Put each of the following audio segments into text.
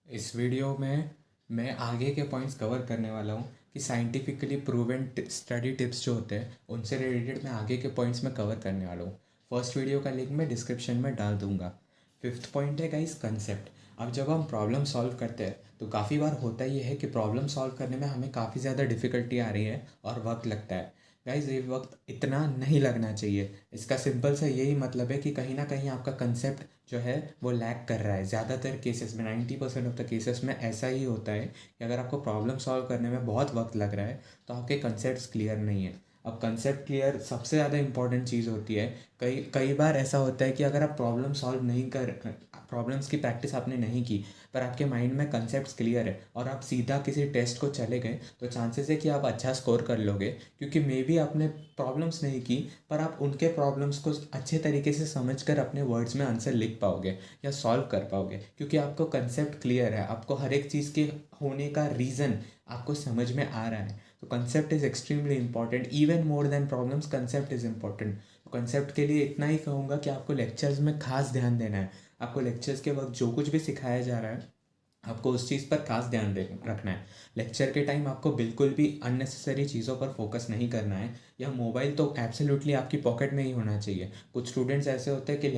इस वीडियो में मैं आगे के पॉइंट्स कवर करने वाला हूँ कि साइंटिफिकली प्रूवन स्टडी टिप्स जो होते हैं उनसे रिलेटेड मैं आगे के पॉइंट्स में कवर करने वाला हूँ। फर्स्ट वीडियो का लिंक मैं डिस्क्रिप्शन में डाल दूंगा। फिफ्थ पॉइंट है गाइस कंसेप्ट। अब जब हम प्रॉब्लम सॉल्व करते हैं तो काफ़ी बार होता ये है कि प्रॉब्लम सॉल्व करने में हमें काफ़ी ज़्यादा डिफ़िकल्टी आ रही है और वक्त लगता है। गाइज ये वक्त इतना नहीं लगना चाहिए। इसका सिंपल सा यही मतलब है कि कहीं ना कहीं आपका कंसेप्ट जो है वो लैग कर रहा है। ज़्यादातर केसेस में 90% ऑफ द केसेस में ऐसा ही होता है कि अगर आपको प्रॉब्लम सॉल्व करने में बहुत वक्त लग रहा है तो आपके कंसेप्ट क्लियर नहीं है। अब कंसेप्ट क्लियर सबसे ज़्यादा इंपॉर्टेंट चीज़ होती है। कई कई बार ऐसा होता है कि अगर आप प्रॉब्लम सॉल्व नहीं कर प्रॉब्लम्स की प्रैक्टिस आपने नहीं की पर आपके माइंड में कंसेप्ट क्लियर है और आप सीधा किसी टेस्ट को चले गए तो चांसेस है कि आप अच्छा स्कोर कर लोगे, क्योंकि मे बी आपने प्रॉब्लम्स नहीं की पर आप उनके प्रॉब्लम्स को अच्छे तरीके से समझकर अपने वर्ड्स में आंसर लिख पाओगे या सॉल्व कर पाओगे, क्योंकि आपको कंसेप्ट क्लियर है। आपको हर एक चीज़ के होने का रीज़न आपको समझ में आ रहा है। तो concept is extremely important, even more than problems concept is important. तो कंसेप्ट के लिए इतना ही कहूँगा कि आपको लेक्चर्स में खास ध्यान देना है। आपको लेक्चर्स के वक्त जो कुछ भी सिखाया जा रहा है आपको उस चीज़ पर खास ध्यान दे रखना है। लेक्चर के टाइम आपको बिल्कुल भी अननेसेसरी चीज़ों पर फोकस नहीं करना है। या मोबाइल तो एब्सोल्युटली आपकी पॉकेट में ही होना चाहिए। कुछ स्टूडेंट्स ऐसे होते हैं कि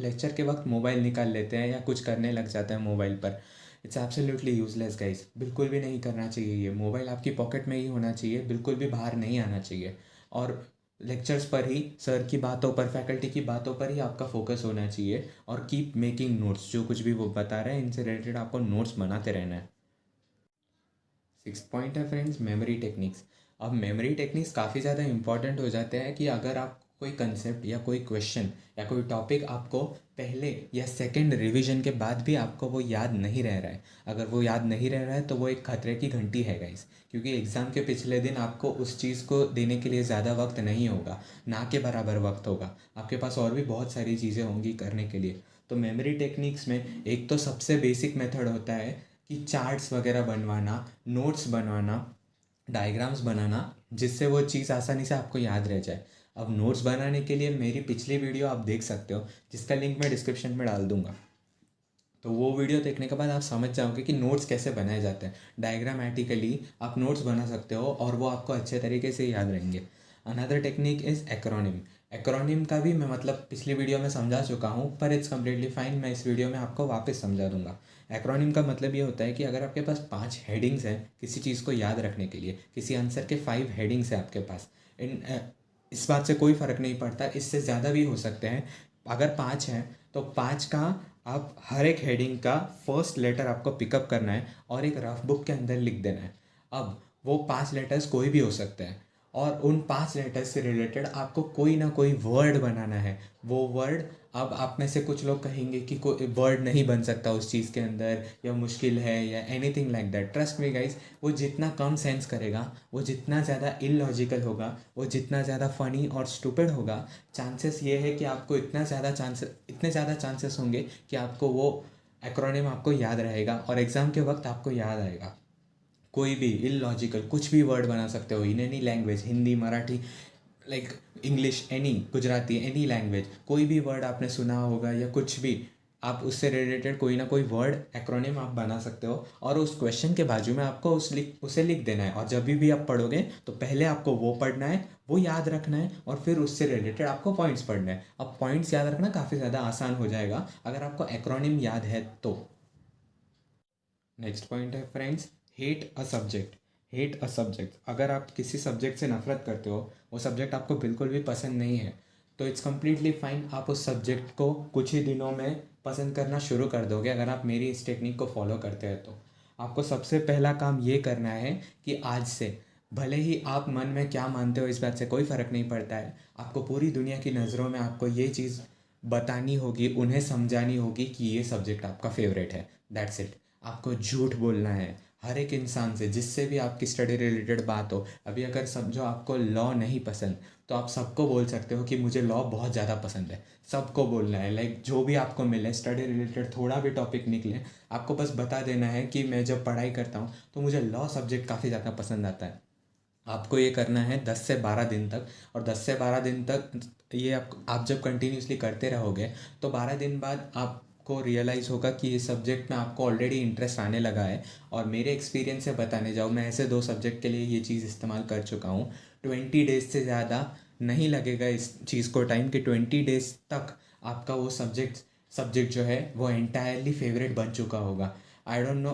लेक्चर के वक्त मोबाइल निकाल लेते हैं या कुछ करने लग जाते हैं मोबाइल पर। इट्स एब्सोल्युटली यूजलेस गाइस, बिल्कुल भी नहीं करना चाहिए। ये मोबाइल आपकी पॉकेट में ही होना चाहिए, बिल्कुल भी बाहर नहीं आना चाहिए। और लेक्चर्स पर ही, सर की बातों पर, फैकल्टी की बातों पर ही आपका फोकस होना चाहिए। और कीप मेकिंग नोट्स, जो कुछ भी वो बता रहे हैं इनसे रिलेटेड आपको नोट्स बनाते रहना है। सिक्स पॉइंट है फ्रेंड्स, मेमोरी टेक्निक्स। अब मेमोरी टेक्निक्स काफ़ी ज़्यादा इंपॉर्टेंट हो जाते हैं कि अगर आप कोई कंसेप्ट या कोई क्वेश्चन या कोई टॉपिक आपको पहले या सेकंड रिवीजन के बाद भी आपको वो याद नहीं रह रहा है, अगर वो याद नहीं रह रहा है तो वो एक खतरे की घंटी है गाइस। क्योंकि एग्ज़ाम के पिछले दिन आपको उस चीज़ को देने के लिए ज़्यादा वक्त नहीं होगा, ना के बराबर वक्त होगा। आपके पास और भी बहुत सारी चीज़ें होंगी करने के लिए। तो मेमोरी टेक्निक्स में एक तो सबसे बेसिक मेथड होता है कि चार्ट्स वगैरह बनवाना, नोट्स बनवाना, डायग्राम्स बनाना, जिससे वो चीज़ आसानी से आपको याद रह जाए। अब नोट्स बनाने के लिए मेरी पिछली वीडियो आप देख सकते हो, जिसका लिंक मैं डिस्क्रिप्शन में डाल दूंगा। तो वो वीडियो देखने के बाद आप समझ जाओगे कि नोट्स कैसे बनाए जाते हैं। डायग्रामेटिकली आप नोट्स बना सकते हो और वो आपको अच्छे तरीके से याद रहेंगे। Another technique is acronym. Acronym का भी मैं मतलब पिछली वीडियो में समझा चुका हूँ, पर इट्स कम्प्लीटली फाइन, मैं इस वीडियो में आपको वापस समझा दूंगा। एक्रोनिम का मतलब ये होता है कि अगर आपके पास 5 हेडिंग्स हैं किसी चीज़ को याद रखने के लिए, किसी आंसर के 5 हेडिंग्स हैं आपके पास, इन इस बात से कोई फ़र्क नहीं पड़ता, इससे ज़्यादा भी हो सकते हैं। अगर 5 हैं तो 5 का आप हर एक हेडिंग का फर्स्ट लेटर आपको पिकअप करना है और एक रफ बुक के अंदर लिख देना है। अब वो 5 लेटर्स कोई भी हो सकते हैं और उन 5 लेटर्स से रिलेटेड आपको कोई ना कोई वर्ड बनाना है। वो वर्ड, अब आप में से कुछ लोग कहेंगे कि कोई वर्ड नहीं बन सकता उस चीज़ के अंदर, या मुश्किल है, या anything like that. Trust me guys, वो जितना कम सेंस करेगा, वो जितना ज़्यादा इलॉजिकल होगा, वो जितना ज़्यादा फ़नी और स्टूपिड होगा, चांसेस ये है कि आपको इतने ज़्यादा चांसेस होंगे कि आपको वो एक्रोनिम आपको याद रहेगा और एग्ज़ाम के वक्त आपको याद आएगा। कोई भी इलॉजिकल कुछ भी वर्ड बना सकते हो in any language, Hindi, Marathi, like English, any, Gujarati, any language, कोई भी वर्ड आपने सुना होगा या कुछ भी, आप उससे रिलेटेड कोई ना कोई वर्ड एक्रोनिम आप बना सकते हो और उस क्वेश्चन के बाजू में आपको उसे लिख देना है। और जब भी आप पढ़ोगे तो पहले आपको वो पढ़ना है, वो याद रखना है और फिर उससे रिलेटेड आपको पॉइंट्स पढ़ना है। अब पॉइंट्स याद रखना काफ़ी ज़्यादा आसान हो जाएगा अगर आपको एक्रोनिम याद है तो। नेक्स्ट पॉइंट है friends, hate a subject. Hate a subject, अगर आप किसी सब्जेक्ट से नफरत करते हो, वो सब्जेक्ट आपको बिल्कुल भी पसंद नहीं है, तो इट्स कम्प्लीटली फाइन, आप उस सब्जेक्ट को कुछ ही दिनों में पसंद करना शुरू कर दोगे अगर आप मेरी इस टेक्निक को फॉलो करते हैं तो। आपको सबसे पहला काम ये करना है कि आज से, भले ही आप मन में क्या मानते हो इस बात से कोई फ़र्क नहीं पड़ता है, आपको पूरी दुनिया की नज़रों में आपको ये चीज़ बतानी होगी, उन्हें समझानी होगी कि ये सब्जेक्ट आपका फेवरेट है। That's it. आपको झूठ बोलना है हर एक इंसान से जिससे भी आपकी स्टडी रिलेटेड बात हो। अभी अगर समझो आपको लॉ नहीं पसंद तो आप सबको बोल सकते हो कि मुझे लॉ बहुत ज़्यादा पसंद है। सबको बोलना है, लाइक जो भी आपको मिले स्टडी रिलेटेड थोड़ा भी टॉपिक निकले, आपको बस बता देना है कि मैं जब पढ़ाई करता हूँ तो मुझे लॉ सब्जेक्ट काफ़ी ज़्यादा पसंद आता है। आपको ये करना है 10 से 12 दिन तक। और 10 से 12 दिन तक ये आप जब कंटिन्यूसली करते रहोगे तो 12 दिन बाद आप आपको रियलाइज़ होगा कि ये सब्जेक्ट में आपको ऑलरेडी इंटरेस्ट आने लगा है। और मेरे एक्सपीरियंस से बताने जाऊँ, मैं ऐसे 2 सब्जेक्ट के लिए ये चीज़ इस्तेमाल कर चुका हूँ। 20 डेज़ से ज़्यादा नहीं लगेगा इस चीज़ को टाइम, कि 20 डेज़ तक आपका वो सब्जेक्ट जो है वो एंटायरली फेवरेट बन चुका होगा। I don't know,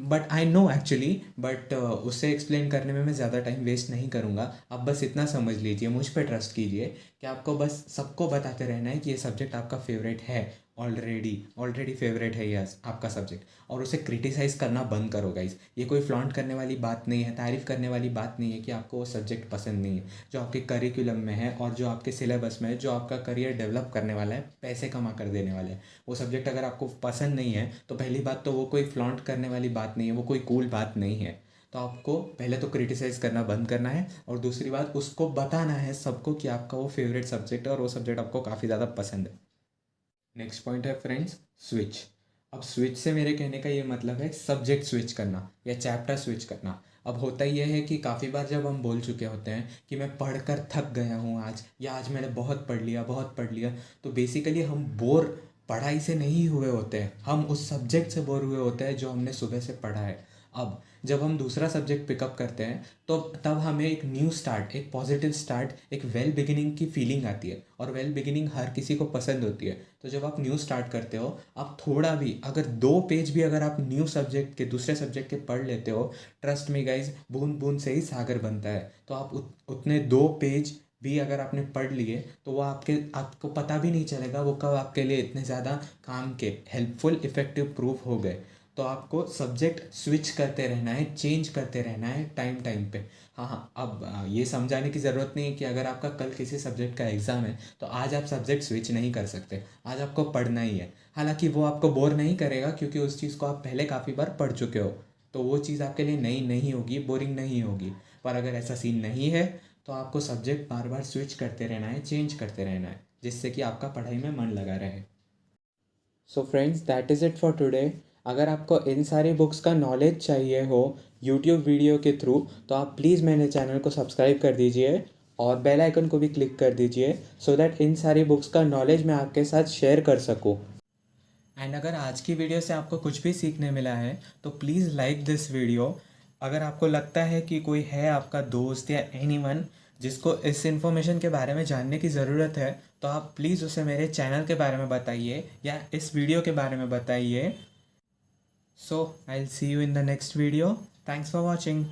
but I know actually, but उसे एक्सप्लेन करने में मैं ज़्यादा टाइम वेस्ट नहीं करूँगा। आप बस इतना समझ लीजिए, मुझ पे ट्रस्ट कीजिए कि आपको बस सबको बताते रहना है कि ये सब्जेक्ट आपका फेवरेट है। ऑलरेडी फेवरेट है ये आपका सब्जेक्ट, और उसे क्रिटिसाइज़ करना बंद करो गाइस। ये कोई फ्लॉन्ट करने वाली बात नहीं है, तारीफ़ करने वाली बात नहीं है कि आपको वो सब्जेक्ट पसंद नहीं है। जो आपके करिकुलम में है और जो आपके सिलेबस में है, जो आपका करियर डेवलप करने वाला है, पैसे कमा कर देने वाला है, वो सब्जेक्ट अगर आपको पसंद नहीं है तो पहली बात तो वो कोई फ्लॉन्ट करने वाली बात नहीं है, वो कोई कूल बात नहीं है। तो आपको पहले तो क्रिटिसाइज़ करना बंद करना है, और दूसरी बात उसको बताना है सबको कि आपका वो फेवरेट सब्जेक्ट है और वो सब्जेक्ट आपको काफ़ी ज़्यादा पसंद है। नेक्स्ट पॉइंट है फ्रेंड्स, स्विच। अब स्विच से मेरे कहने का ये मतलब है सब्जेक्ट स्विच करना या चैप्टर स्विच करना। अब होता ये है कि काफ़ी बार जब हम बोल चुके होते हैं कि मैं पढ़कर थक गया हूँ आज, या आज मैंने बहुत पढ़ लिया, तो बेसिकली हम बोर पढ़ाई से नहीं हुए होते हैं, हम उस सब्जेक्ट से बोर हुए होते हैं जो हमने सुबह से पढ़ा है। अब जब हम दूसरा सब्जेक्ट पिकअप करते हैं तो तब हमें एक न्यू स्टार्ट, एक पॉजिटिव स्टार्ट, एक वेल बिगिनिंग की फीलिंग आती है, और वेल बिगिनिंग हर किसी को पसंद होती है। तो जब आप न्यू स्टार्ट करते हो, आप थोड़ा भी अगर 2 पेज भी अगर आप न्यू सब्जेक्ट के, दूसरे सब्जेक्ट के पढ़ लेते हो, ट्रस्ट मी गाइज, बूंद बूंद से ही सागर बनता है। तो आप उतने 2 पेज भी अगर आपने पढ़ लिए तो वो आपको पता भी नहीं चलेगा वो कब आपके लिए इतने ज़्यादा काम के, हेल्पफुल, इफ़ेक्टिव प्रूफ हो गए। तो आपको सब्जेक्ट स्विच करते रहना है, चेंज करते रहना है टाइम टाइम पे। हाँ, अब ये समझाने की ज़रूरत नहीं है कि अगर आपका कल किसी सब्जेक्ट का एग्ज़ाम है तो आज आप सब्जेक्ट स्विच नहीं कर सकते, आज आपको पढ़ना ही है। हालांकि वो आपको बोर नहीं करेगा, क्योंकि उस चीज़ को आप पहले काफ़ी बार पढ़ चुके हो, तो वो चीज़ आपके लिए नई नहीं होगी, बोरिंग नहीं होगी। पर अगर ऐसा सीन नहीं है तो आपको सब्जेक्ट बार बार स्विच करते रहना है, चेंज करते रहना है, जिससे कि आपका पढ़ाई में मन लगा रहे। So friends, that is it for today. अगर आपको इन सारी बुक्स का नॉलेज चाहिए हो यूट्यूब वीडियो के थ्रू, तो आप प्लीज़ मेरे चैनल को सब्सक्राइब कर दीजिए और बेल आइकन को भी क्लिक कर दीजिए, सो दैट इन सारी बुक्स का नॉलेज मैं आपके साथ शेयर कर सकूँ। एंड अगर आज की वीडियो से आपको कुछ भी सीखने मिला है तो प्लीज़ लाइक दिस वीडियो। अगर आपको लगता है कि कोई है आपका दोस्त या एनीवन जिसको इस इन्फॉर्मेशन के बारे में जानने की ज़रूरत है, तो आप प्लीज़ उसे मेरे चैनल के बारे में बताइए या इस वीडियो के बारे में बताइए। So I will see you in the next video. Thanks for watching.